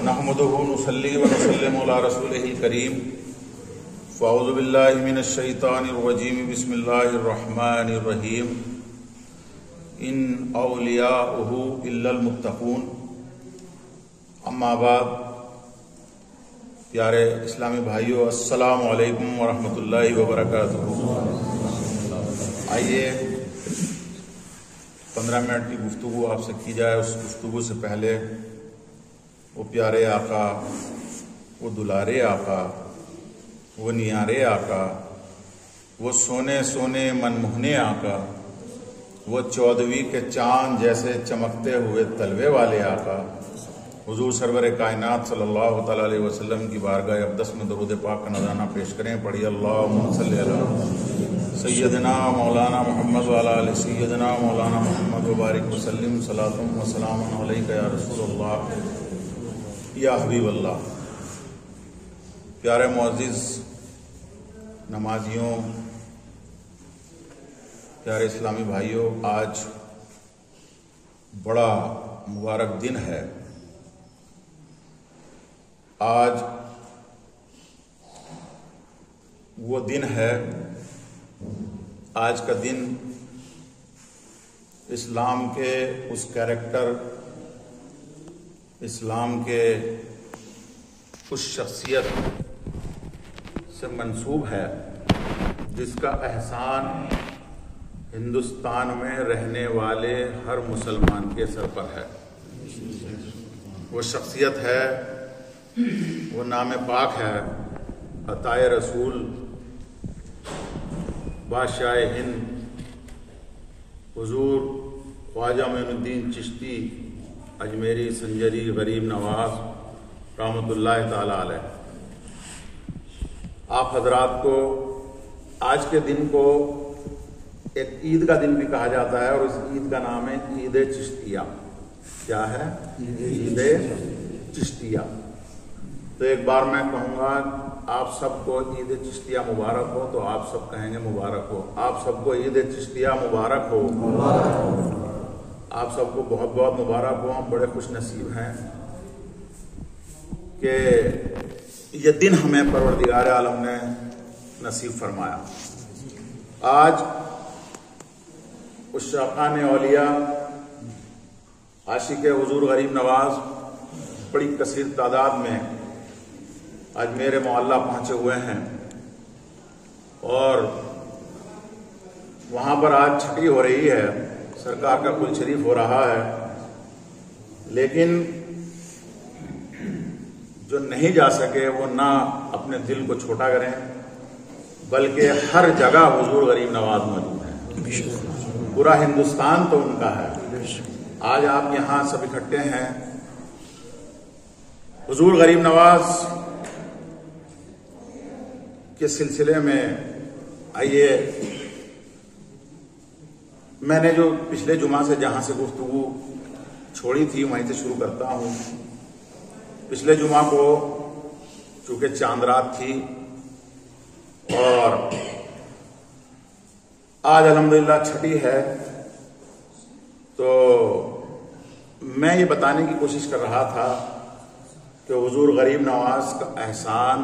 نحمده ونصلي ونسلم على رسوله الكريم فاعوذ بالله من الشيطان الرجيم بسم الله الرحمن الرحيم ان اولیاؤه الا المتقون اما بعد پیارے اسلامی بھائیو السلام علیکم ورحمۃ اللہ وبرکاتہ۔ آئیے 15 منٹ کی گفتگو آپ سے کی جائے۔ اس گفتگو سے پہلے وہ پیارے آقا، وہ دلارے آقا، وہ نیارے آقا، وہ سونے سونے منموہنے آقا، وہ 14ویں کے چاند جیسے چمکتے ہوئے تلوے والے آقا حضور سرور کائنات صلی اللہ تعالیٰ علیہ وسلم کی بارگاہ اقدس میں درود پاک کا نذرانہ پیش کریں۔ پڑھی اللہم صلی علی سیدنا مولانا محمد وعلی آل سیدنا مولانا محمد وبارک وسلم صلاۃ و سلام علیک یا رسول اللہ یا حبیب اللہ۔ پیارے معزز نمازیوں، پیارے اسلامی بھائیوں، آج بڑا مبارک دن ہے۔ آج وہ دن ہے، آج کا دن اسلام کے اس کیریکٹر، اسلام کے اس شخصیت سے منسوب ہے جس کا احسان ہندوستان میں رہنے والے ہر مسلمان کے سر پر ہے۔ وہ شخصیت ہے، وہ نام پاک ہے، عطائے رسول بادشاہ ہند حضور خواجہ معین الدین چشتی اجمیری سنجری غریب نواز رحمۃ اللہ تعالی علیہ۔ آپ حضرات کو آج کے دن کو ایک عید کا دن بھی کہا جاتا ہے، اور اس عید کا نام ہے عید چشتیہ۔ کیا ہے؟ عید چشتیہ۔ تو ایک بار میں کہوں گا آپ سب کو عید چشتیہ مبارک ہو، تو آپ سب کہیں گے مبارک ہو۔ آپ سب کو عید چشتیہ مبارک ہو۔ آپ سب کو بہت بہت مبارک ہو۔ ہم بڑے خوش نصیب ہیں کہ یہ دن ہمیں پروردگار عالم نے نصیب فرمایا۔ آج عشاقان اولیاء، عاشق حضور غریب نواز بڑی کثیر تعداد میں آج میرے محلہ پہنچے ہوئے ہیں، اور وہاں پر آج چھٹی ہو رہی ہے، سرکار کا کل شریف ہو رہا ہے۔ لیکن جو نہیں جا سکے وہ نہ اپنے دل کو چھوٹا کریں، بلکہ ہر جگہ حضور غریب نواز موجود ہے۔ پورا ہندوستان تو ان کا ہے۔ آج آپ یہاں سب اکٹھے ہیں حضور غریب نواز کے سلسلے میں۔ آئیے، میں نے جو پچھلے جمعہ سے جہاں سے گفتگو چھوڑی تھی وہیں سے شروع کرتا ہوں۔ پچھلے جمعہ کو چونکہ چاند رات تھی، اور آج الحمدللہ چھٹی ہے، تو میں یہ بتانے کی کوشش کر رہا تھا کہ حضور غریب نواز کا احسان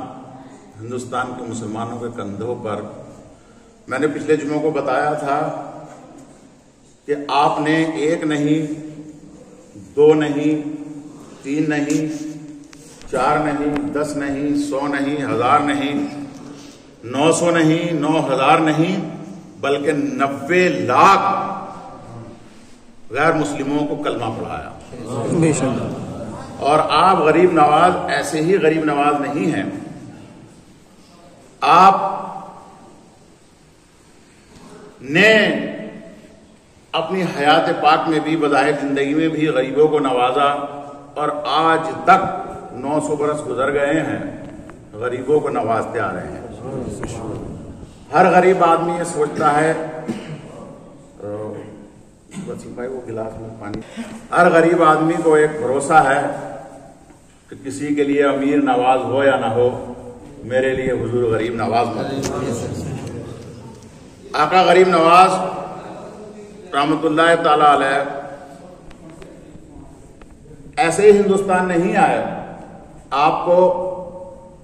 ہندوستان کے مسلمانوں کے کندھوں پر۔ میں نے پچھلے جمعوں کو بتایا تھا کہ آپ نے 1 نہیں، 2 نہیں، 3 نہیں، 4 نہیں، 10 نہیں، 100 نہیں، 1000 نہیں، 900 نہیں، 9000 نہیں، بلکہ 90 لاکھ غیر مسلموں کو کلمہ پڑھایا۔ اور آپ غریب نواز ایسے ہی غریب نواز نہیں ہیں، آپ نے اپنی حیات پاک میں بھی، بظاہر زندگی میں بھی غریبوں کو نوازا، اور آج تک 900 برس گزر گئے ہیں، غریبوں کو نوازتے آ رہے ہیں۔ ہر غریب آدمی یہ سوچتا ہے، وہ گلاس میں پانی، ہر غریب آدمی کو ایک بھروسہ ہے کہ کسی کے لیے امیر نواز ہو یا نہ ہو، میرے لیے حضور غریب نواز موجود۔ آقا غریب نواز رحمۃ اللہ تعالی علیہ ایسے ہی ہندوستان نہیں آئے، آپ کو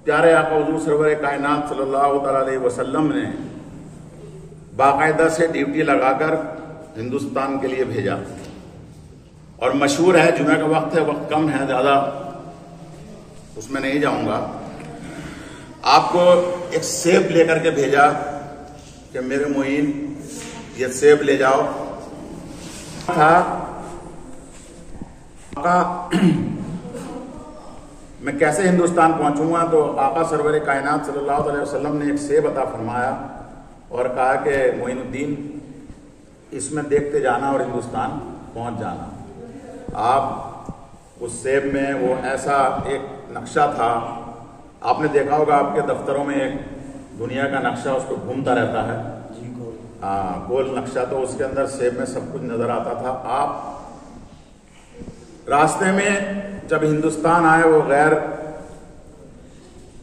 پیارے آقا حضور سرور کائنات صلی اللہ تعالیٰ علیہ وسلم نے باقاعدہ سے ڈیوٹی لگا کر ہندوستان کے لیے بھیجا، اور مشہور ہے، جمعہ کا وقت ہے، وقت کم ہے، زیادہ اس میں نہیں جاؤں گا، آپ کو ایک سیب لے کر کے بھیجا کہ میرے معین یہ سیب لے جاؤ تھا۔ میں کیسے ہندوستان پہنچوں گا؟ تو آقا سرور کائنات صلی اللہ علیہ وسلم نے ایک سیب عطا فرمایا اور کہا کہ معین الدین اس میں دیکھتے جانا اور ہندوستان پہنچ جانا۔ آپ اس سیب میں وہ ایسا ایک نقشہ تھا، آپ نے دیکھا ہوگا آپ کے دفتروں میں ایک دنیا کا نقشہ اس کو گھومتا رہتا ہے، گول نقشہ، تو اس کے اندر سیب میں سب کچھ نظر آتا تھا۔ آپ راستے میں جب ہندوستان آئے، وہ غیر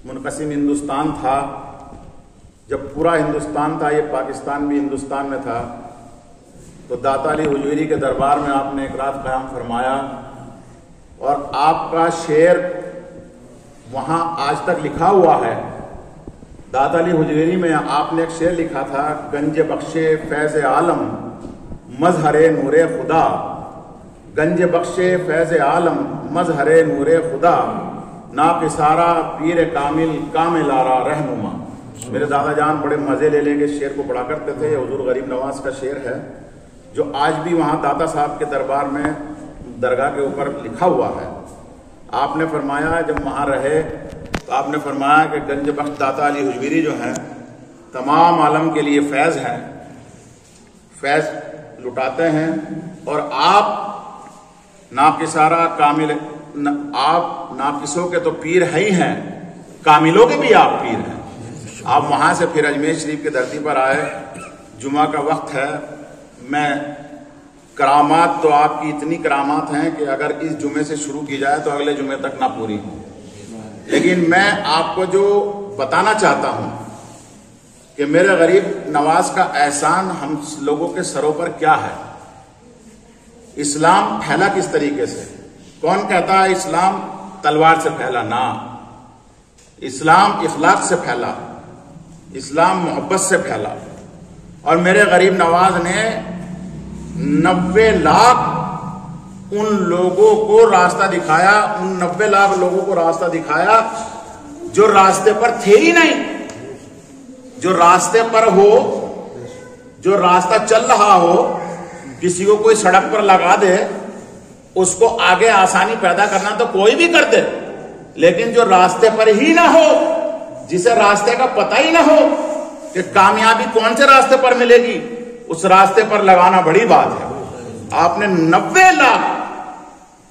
منقسم ہندوستان تھا، جب پورا ہندوستان تھا، یہ پاکستان بھی ہندوستان میں تھا، تو داتا علی حجویری کے دربار میں آپ نے ایک رات قیام فرمایا، اور آپ کا شعر وہاں آج تک لکھا ہوا ہے۔ داتا علی حجویری میں آپ نے ایک شعر لکھا تھا، گنج بخش فیض عالم مظہر نور خدا، گنج بخش فیض عالم مظہر نور خدا، ناقصارا پیر کامل کامل آرا رہنما۔ میرے دادا جان بڑے مزے لے لے کے شعر کو پڑھا کرتے تھے۔ یہ حضور غریب نواز کا شعر ہے جو آج بھی وہاں داتا صاحب کے دربار میں درگاہ کے اوپر لکھا ہوا ہے۔ آپ نے فرمایا جب وہاں رہے تو آپ نے فرمایا کہ گنج بخش داتا علی حجویری جو ہیں تمام عالم کے لیے فیض ہیں، فیض لٹاتے ہیں، اور آپ ناقصارا کامل، آپ ناقصوں کے تو پیر ہی ہیں، کاملوں کے بھی آپ پیر ہیں۔ آپ وہاں سے پھر اجمیر شریف کی دھرتی پر آئے، جمعہ کا وقت ہے، میں کرامات تو آپ کی اتنی کرامات ہیں کہ اگر اس جمعے سے شروع کی جائے تو اگلے جمعے تک نہ پوری ہوں، لیکن میں آپ کو جو بتانا چاہتا ہوں کہ میرے غریب نواز کا احسان ہم لوگوں کے سروں پر کیا ہے۔ اسلام پھیلا کس طریقے سے؟ کون کہتا ہے اسلام تلوار سے پھیلا؟ نہ، اسلام اخلاق سے پھیلا، اسلام محبت سے پھیلا، اور میرے غریب نواز نے 90 لاکھ ان لوگوں کو راستہ دکھایا، ان 90 لاکھ لوگوں کو راستہ دکھایا جو راستے پر تھے ہی نہیں۔ جو راستے پر ہو، جو راستہ چل رہا ہو، کسی کو کوئی سڑک پر لگا دے، اس کو آگے آسانی پیدا کرنا تو کوئی بھی کر دے، لیکن جو راستے پر ہی نہ ہو، جسے راستے کا پتہ ہی نہ ہو کہ کامیابی کون سے راستے پر ملے گی، اس راستے پر لگانا بڑی بات ہے۔ آپ نے 90 لاکھ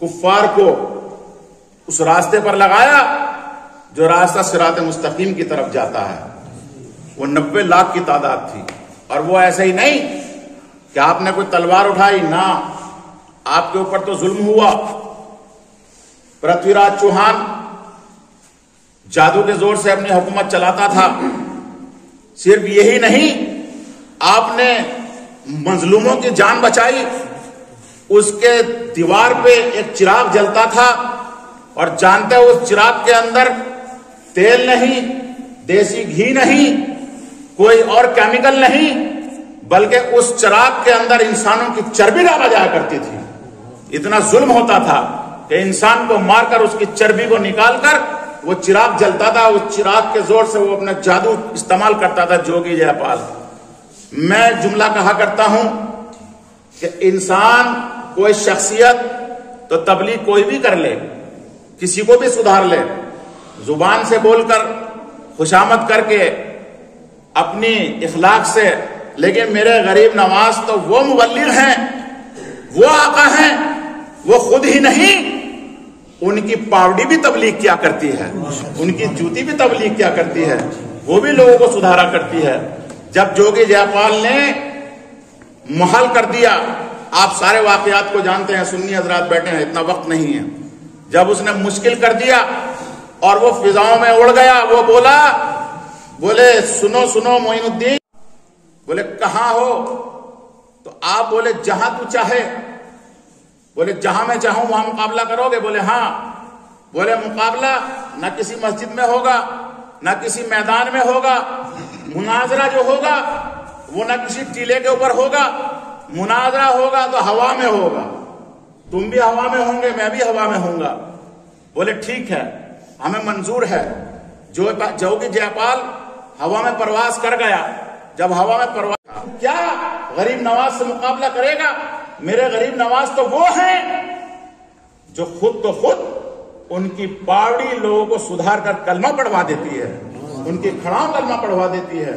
کفار کو اس راستے پر لگایا جو راستہ صراط مستقیم کی طرف جاتا ہے۔ وہ 90 لاکھ کی تعداد تھی، اور وہ ایسے ہی نہیں کہ آپ نے کوئی تلوار اٹھائی، نہ، آپ کے اوپر تو ظلم ہوا۔ پرتھوی راج چوہان جادو کے زور سے اپنی حکومت چلاتا تھا۔ صرف یہی نہیں، آپ نے مظلوموں کی جان بچائی۔ اس کے دیوار پہ ایک چراغ جلتا تھا، اور جانتے ہو اس چراغ کے اندر تیل نہیں، دیسی گھی نہیں، کوئی اور کیمیکل نہیں، بلکہ اس چراغ کے اندر انسانوں کی چربی ڈالا جایا کرتی تھی۔ اتنا ظلم ہوتا تھا کہ انسان کو مار کر اس کی چربی کو نکال کر وہ چراغ جلتا تھا، اس چراغ کے زور سے وہ اپنا جادو استعمال کرتا تھا جوگی جے پال۔ میں جملہ کہا کرتا ہوں کہ انسان کوئی شخصیت تو تبلیغ کوئی بھی کر لے، کسی کو بھی سدھار لے، زبان سے بول کر، خوشامد کر کے، اپنی اخلاق سے، لیکن میرے غریب نواز تو وہ مبلغ ہیں، وہ آقا ہیں، وہ خود ہی نہیں، ان کی پاوڑی بھی تبلیغ کیا کرتی ہے، ان کی جوتی بھی تبلیغ کیا کرتی ہے، وہ بھی لوگوں کو سدھارا کرتی ہے۔ جب جوگی جے پال نے محال کر دیا، آپ سارے واقعات کو جانتے ہیں، سنی حضرات بیٹھے ہیں، اتنا وقت نہیں ہے، جب اس نے مشکل کر دیا اور وہ فضاؤں میں اڑ گیا، وہ بولے سنو سنو معین الدین، بولے کہاں ہو؟ تو آپ بولے جہاں تو چاہے۔ بولے جہاں میں چاہوں وہاں مقابلہ کرو گے؟ بولے ہاں۔ بولے مقابلہ نہ کسی مسجد میں ہوگا نہ کسی میدان میں ہوگا، مناظرہ جو ہوگا وہ نہ کسی ٹیلے کے اوپر ہوگا، مناظرہ ہوگا تو ہوا میں ہوگا، تم بھی ہوا میں ہوں گے میں بھی ہوا میں ہوں گا۔ بولے ٹھیک ہے، ہمیں منظور ہے۔ جوگی جے پال ہوا میں پرواز کر گیا، جب ہوا میں پرواز کیا غریب نواز سے مقابلہ کرے گا؟ میرے غریب نواز تو وہ ہیں جو خود ان کی پاوڑی لوگوں کو سدھار کر کلمہ پڑھوا دیتی ہے، ان کی کھڑاؤں کلمہ پڑھوا دیتی ہے۔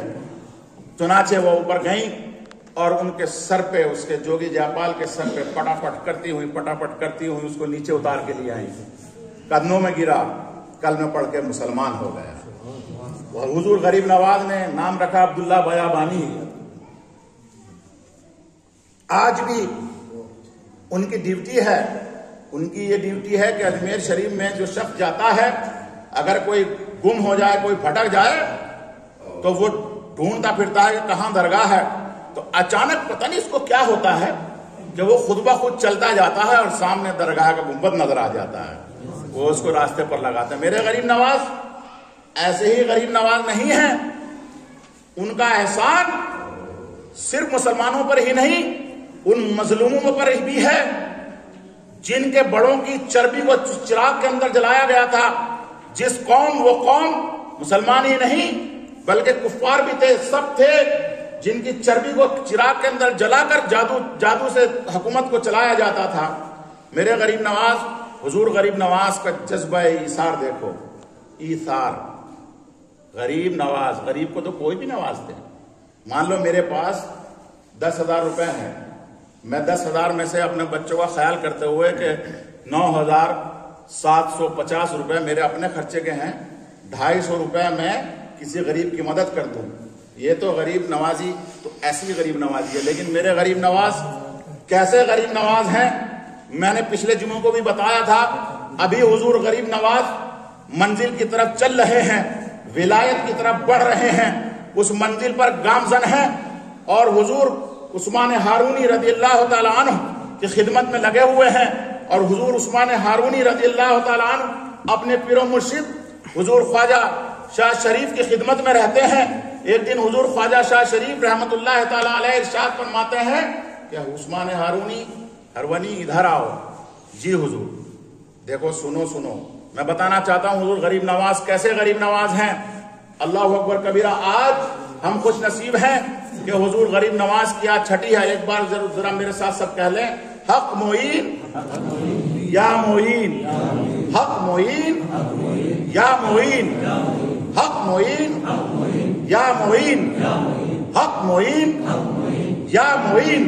چنانچہ وہ اوپر گئیں اور ان کے سر پہ، اس کے جوگی جیپال کے سر پہ پٹاپٹ کرتی ہوئی اس کو نیچے اتار کے لے آئیں، قدموں میں گرا، کلمہ پڑھ کے مسلمان ہو گیا۔ حضور غریب نواز نے نام رکھا عبداللہ بیابانی۔ آج بھی ان کی ڈیوٹی ہے، ان کی یہ ڈیوٹی ہے کہ اجمیر شریف میں جو شخص جاتا ہے، اگر کوئی گم ہو جائے، کوئی بھٹک جائے تو وہ ڈھونڈتا پھرتا ہے کہ کہاں درگاہ ہے، تو اچانک پتہ نہیں اس کو کیا ہوتا ہے کہ وہ خود بخود چلتا جاتا ہے اور سامنے درگاہ کا گنبد نظر آ جاتا ہے، وہ اس کو راستے پر لگاتا ہے۔ میرے غریب نواز ایسے ہی غریب نواز نہیں ہیں، ان کا احسان صرف مسلمانوں پر ہی نہیں، ان مظلوموں پر بھی ہے جن کے بڑوں کی چربی کو چراغ کے اندر جلایا گیا تھا۔ جس قوم، وہ قوم مسلمان ہی نہیں بلکہ کفار بھی تھے، سب تھے جن کی چربی کو چراغ کے اندر جلا کر جادو سے حکومت کو چلایا جاتا تھا۔ میرے غریب نواز، حضور غریب نواز کا جذبہ ایثار دیکھو، ایثار۔ غریب نواز، غریب کو تو کوئی بھی نواز دے۔ مان لو میرے پاس 10,000 روپے ہیں، میں 10,000 میں سے اپنے بچوں کا خیال کرتے ہوئے کہ 9,750 روپے میرے اپنے خرچے کے ہیں، 250 روپے میں کسی غریب کی مدد کر دوں، یہ تو غریب نوازی، تو ایسی غریب نوازی ہے۔ لیکن میرے غریب نواز کیسے غریب نواز ہیں؟ میں نے پچھلے جمعوں کو بھی بتایا تھا، ابھی حضور غریب نواز منزل کی طرف چل رہے ہیں، ولایت کی طرف بڑھ رہے ہیں، اس منزل پر گامزن ہیں، اور حضور عثمان ہارونی رضی اللہ تعالیٰ عنہ کی خدمت میں لگے ہوئے ہیں، اور حضور عثمان ہارونی رضی اللہ تعالیٰ عنہ اپنے پیر و مرشد حضور خواجہ شاہ شریف کی خدمت میں رہتے ہیں۔ ایک دن حضور خواجہ شاہ شریف رحمت اللہ تعالیٰ علیہ ارشاد فرماتے ہیں کہ عثمان ہارونی ادھر آؤ۔ جی حضور، دیکھو سنو، میں بتانا چاہتا ہوں حضور غریب نواز کیسے غریب نواز ہیں۔ اللہ اکبر کبیرہ، آج ہم خوش نصیب ہیں کہ حضور غریب نواز کی آج چھٹی ہے۔ ایک بار ذرا میرے ساتھ سب کہہ لیں، حق معین یا معین، حق معین یا معین، حق معین یا معین، حق معین یا معین،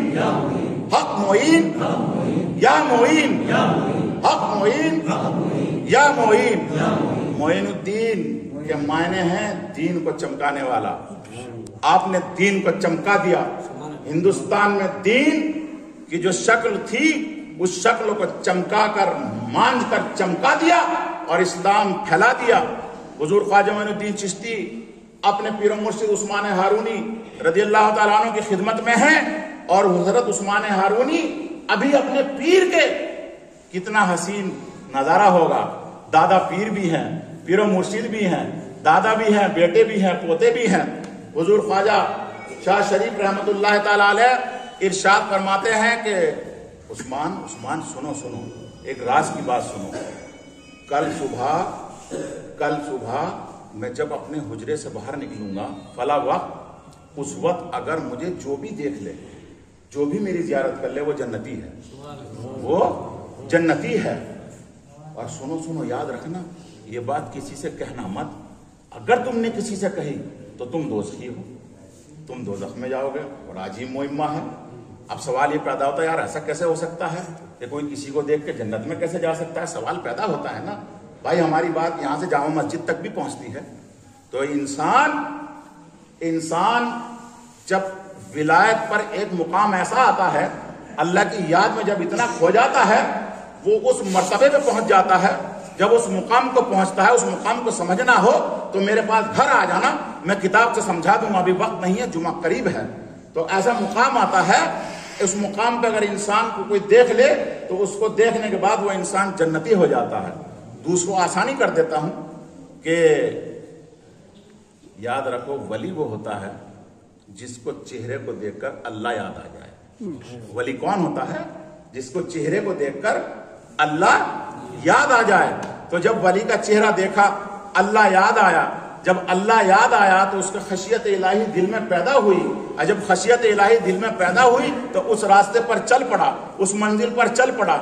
حق معین یا معین، حق معین یا معین۔ معین الدین کے معنی ہیں دین کو چمکانے والا۔ آپ نے دین کو چمکا دیا۔ ہندوستان میں دین کی جو شکل تھی اس شکل کو چمکا کر، مانج کر چمکا دیا اور اسلام پھیلا دیا۔ حضور خواجہ معین الدین چشتی اپنے پیر و مرشد عثمان ہارونی رضی اللہ تعالیٰ عنہ کی خدمت میں ہیں، اور حضرت عثمان ہارونی ابھی اپنے پیر کے، کتنا حسین نظارہ ہوگا، دادا پیر بھی ہیں، پیر و مرشد بھی ہیں، دادا بھی ہیں، بیٹے بھی ہیں، پوتے بھی ہیں۔ حضور خواجہ شاہ شریف رحمت اللہ تعالیٰ علیہ ارشاد فرماتے ہیں کہ عثمان سنو، ایک راز کی بات سنو۔ کل صبح میں جب اپنے حجرے سے باہر نکلوں گا فلا وقت، اس وقت اگر مجھے جو بھی دیکھ لے، جو بھی میری زیارت کر لے، وہ جنتی ہے، وہ جنتی ہے۔ اور سنو، یاد رکھنا، یہ بات کسی سے کہنا مت۔ اگر تم نے کسی سے کہی تو تم دوزخی ہو، تم دوزخ میں جاؤ گے، اور عجیب معمہ ہے۔ اب سوال یہ پیدا ہوتا ہے، یار ایسا کیسے ہو سکتا ہے کہ کوئی کسی کو دیکھ کے جنت میں کیسے جا سکتا ہے؟ سوال پیدا ہوتا ہے نا بھائی۔ ہماری بات یہاں سے جامع مسجد تک بھی پہنچتی ہے۔ تو انسان جب ولایت پر ایک مقام ایسا آتا ہے، اللہ کی یاد میں جب اتنا کھو جاتا ہے، وہ اس مرتبے پہ پہنچ جاتا ہے۔ جب اس مقام کو پہنچتا ہے، اس مقام کو سمجھنا ہو تو میرے پاس گھر آ جانا، میں کتاب سے سمجھا دوں گا، ابھی وقت نہیں ہے، جمعہ قریب ہے۔ تو ایسا مقام آتا ہے اس مقام پہ اگر انسان کو کوئی دیکھ لے تو اس کو دیکھنے کے بعد وہ انسان جنتی ہو جاتا ہے۔ دوسروں آسانی کر دیتا ہوں کہ یاد رکھو ولی وہ ہوتا ہے جس کو چہرے کو دیکھ کر اللہ یاد آ جائے۔ ولی کون ہوتا ہے؟ جس کو چہرے کو دیکھ کر اللہ یاد آ جائے۔ تو جب ولی کا چہرہ دیکھا اللہ یاد آیا، جب اللہ یاد آیا تو اس کا خشیت الہی دل میں پیدا ہوئی، اور جب خشیت الہی دل میں پیدا ہوئی تو اس راستے پر چل پڑا، اس منزل پر چل پڑا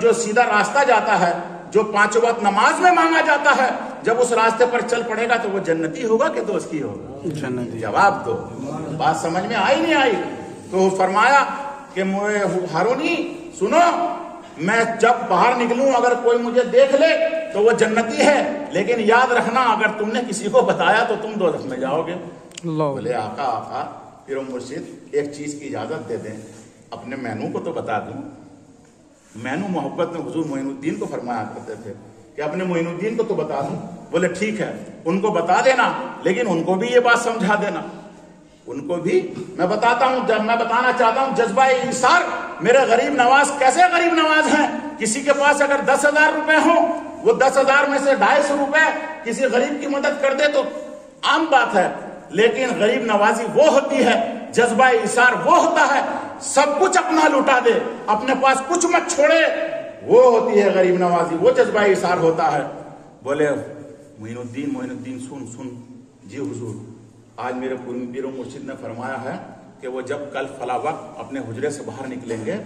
جو سیدھا راستہ جاتا ہے، جو 5 وقت نماز میں مانگا جاتا ہے، جب اس راستے پر چل پڑے گا تو وہ جنتی ہوگا کہ دوستی ہوگا؟ جنتی۔ جواب دو، بات سمجھ میں آئی نہیں آئی؟ تو فرمایا کہ ہارونی سنو، میں جب باہر نکلوں اگر کوئی مجھے دیکھ لے تو وہ جنتی ہے، لیکن یاد رکھنا اگر تم نے کسی کو بتایا تو تم دوزخ میں جاؤ گے۔ بولے آقا پیر و مرشد ایک چیز کی اجازت دے دیں، اپنے مینو کو تو بتا دوں۔ مینو محبت میں حضور معین الدین کو فرمایا کرتے تھے کہ اپنے معین الدین کو تو بتا دوں۔ بولے ٹھیک ہے، ان کو بتا دینا، لیکن ان کو بھی یہ بات سمجھا دینا۔ ان کو بھی میں بتاتا ہوں، جب میں بتانا چاہتا ہوں جذبہ ایثار، میرے غریب نواز کیسے غریب نواز ہیں؟ کسی کے پاس اگر 10,000 روپے ہوں، وہ 10,000 میں سے 250 روپے کسی غریب کی مدد کر دے تو عام بات ہے، لیکن غریب نوازی وہ ہوتی ہے، جذبہ ایثار وہ ہوتا ہے سب کچھ اپنا لوٹا دے، اپنے پاس کچھ مت چھوڑے، وہ ہوتی ہے غریب نوازی، وہ جذبہ ایثار ہوتا ہے۔ بولے معین الدین سن جی حضور، آج میرے پیر و مرشد نے فرمایا ہے کہ وہ جب کل فلاں وقت اپنے حجرے سے باہر نکلیں گے،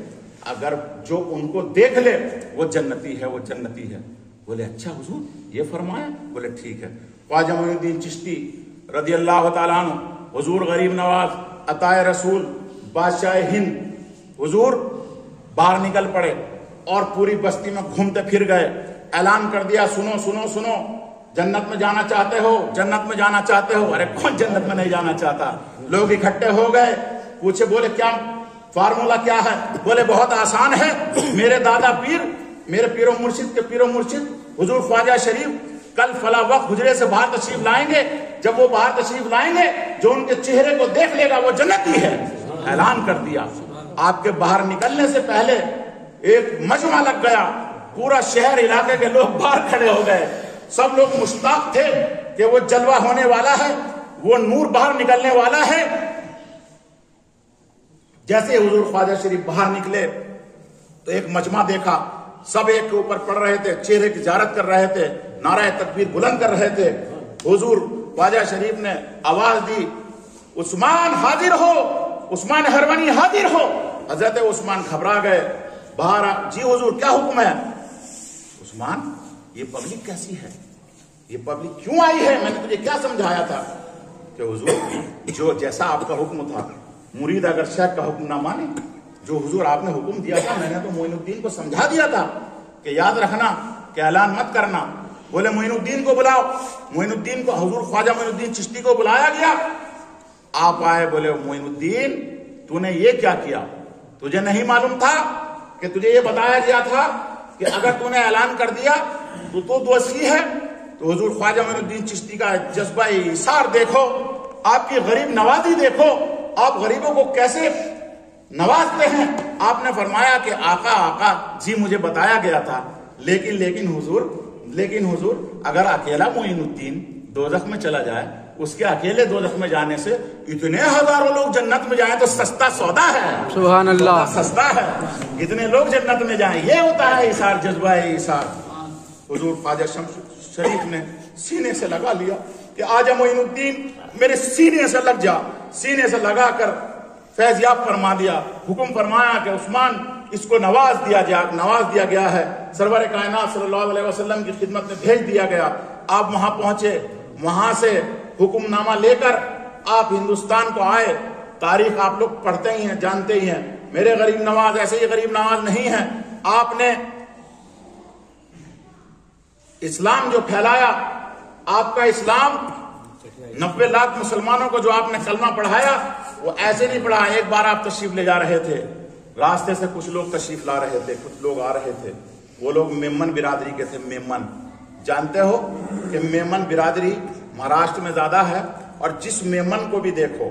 اگر جو ان کو دیکھ لے وہ جنتی ہے، وہ جنتی ہے۔ بولے اچھا حضور یہ فرمایا؟ بولے ٹھیک ہے۔ خواجہ معین الدین چشتی رضی اللہ تعالیٰ عنہ، حضور غریب نواز، عطائے رسول، بادشاہ ہند، حضور باہر نکل پڑے اور پوری بستی میں گھومتے پھر گئے، اعلان کر دیا سنو سنو سنو، جنت میں جانا چاہتے ہو؟ جنت میں جانا چاہتے ہو؟ ارے کون جنت میں نہیں جانا چاہتا؟ لوگ اکٹھے ہو گئے، پوچھے بولے کیا فارمولا کیا ہے؟ بولے بہت آسان ہے، میرے دادا پیر، میرے پیر و مرشد کے پیر و مرشد حضور خواجہ شریف کل فلاں وقت حجرے سے باہر تشریف لائیں گے، جب وہ باہر تشریف لائیں گے جو ان کے چہرے کو دیکھ لے گا وہ جنتی ہے۔ اعلان کر دیا۔ آپ کے باہر نکلنے سے پہلے ایک مجمع لگ گیا، پورا شہر علاقے کے لوگ باہر کھڑے ہو گئے، سب لوگ مشتاق تھے کہ وہ جلوہ ہونے والا ہے، وہ نور باہر نکلنے والا ہے۔ جیسے حضور خواجہ شریف باہر نکلے تو ایک مجمع دیکھا، سب ایک کے اوپر پڑھ رہے تھے، چہرے کی زیارت کر رہے تھے، نعرہ تکبیر بلند کر رہے تھے۔ حضور خواجہ شریف نے آواز دی عثمان حاضر ہو، عثمان ہرونی حاضر ہو۔ حضرت عثمان گھبرا گئے، باہر جی حضور کیا حکم ہے؟ عثمان یہ پبلک کیسی ہے؟ یہ پبلک کیوں آئی ہے؟ میں نے تجھے کیا سمجھایا تھا کہ حضور جو جیسا آپ کا حکم تھا، مرید اگر شیخ کا حکم نہ مانے، جو حضور آپ نے حکم دیا تھا میں نے تو معین الدین کو سمجھا دیا تھا کہ یاد رکھنا کہ اعلان مت کرنا۔ بولے معین الدین کو بلاؤ۔ معین الدین کو، حضور خواجہ معین الدین چشتی کو بلایا گیا۔ آپ آئے، بولے معین الدین تو نے یہ کیا کیا؟ تجھے نہیں معلوم تھا کہ تجھے یہ بتایا گیا تھا کہ اگر تو نے اعلان کر دیا تو دوستی ہے؟ تو حضور خواجہ معین الدین چشتی کا جذبہ ایثار دیکھو، آپ کی غریب نوازی دیکھو، آپ غریبوں کو کیسے نوازتے ہیں۔ آپ نے فرمایا کہ آقا جی مجھے بتایا گیا تھا، لیکن حضور اگر اکیلا معین الدین دوزخ میں چلا جائے، اس کے اکیلے دوزخ میں جانے سے اتنے ہزاروں لوگ جنت میں جائیں تو سستا سودا ہے، سبحان اللہ، سستا ہے، اتنے لوگ جنت میں جائیں، یہ ہوتا ہے ایثار، جذبہ ایثار۔ حضور خواجہ شمس شریف نے سینے سے لگا لیا کہ آجا معین الدین میرے سینے سے لگ جا، سینے سے لگا کر فیضیاب فرما دیا، حکم فرمایا کہ عثمان اس کو نواز دیا گیا ہے، سرور کائنات صلی اللہ علیہ وسلم کی خدمت میں بھیج دیا گیا۔ آپ وہاں پہنچے، وہاں سے حکم نامہ لے کر آپ ہندوستان کو آئے۔ تاریخ آپ لوگ پڑھتے ہی ہیں، جانتے ہی ہیں، میرے غریب نواز ایسے ہی غریب نواز نہیں ہیں۔ آپ نے اسلام جو پھیلایا، آپ کا اسلام 90 لاکھ مسلمانوں کو جو آپ نے کلمہ پڑھایا وہ ایسے نہیں پڑھا۔ ایک بار آپ تشریف لے جا رہے تھے، راستے سے کچھ لوگ تشریف لا رہے تھے، کچھ لوگ آ رہے تھے، وہ لوگ میمن برادری کے تھے۔ میمن جانتے ہو کہ میمن برادری مہاراشٹر میں زیادہ ہے، اور جس میمن کو بھی دیکھو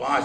5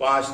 5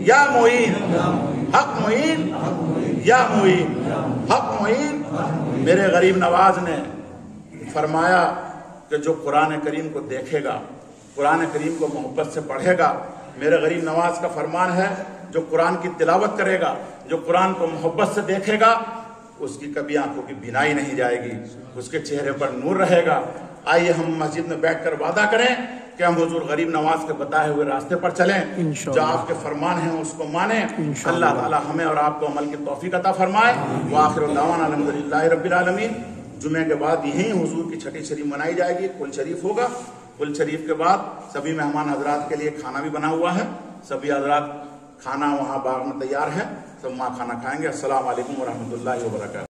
یا معین، حق معین، یا معین، حق معین۔ میرے غریب نواز نے فرمایا کہ جو قرآن کریم کو دیکھے گا، قرآن کریم کو محبت سے پڑھے گا، میرے غریب نواز کا فرمان ہے جو قرآن کی تلاوت کرے گا، جو قرآن کو محبت سے دیکھے گا، اس کی کبھی آنکھوں کی بینائی نہیں جائے گی، اس کے چہرے پر نور رہے گا۔ آئیے ہم مسجد میں بیٹھ کر وعدہ کریں کہ ہم حضور غریب نواز کے بتائے ہوئے راستے پر چلیں، جو آپ کے فرمان ہیں اس کو مانیں۔ اللہ تعالی ہمیں اور آپ کو عمل کی توفیق عطا فرمائے۔ وآخر دعوانا الحمدللہ رب العالمین۔ جمعے کے بعد یہیں حضور کی چھٹی شریف منائی جائے گی، کل شریف ہوگا۔ کل شریف کے بعد سبھی مہمان حضرات کے لیے کھانا بھی بنا ہوا ہے، سبھی حضرات کھانا وہاں باغ میں تیار ہے، سب وہاں کھانا کھائیں گے۔ السلام علیکم ورحمۃ اللہ وبرکاتہ۔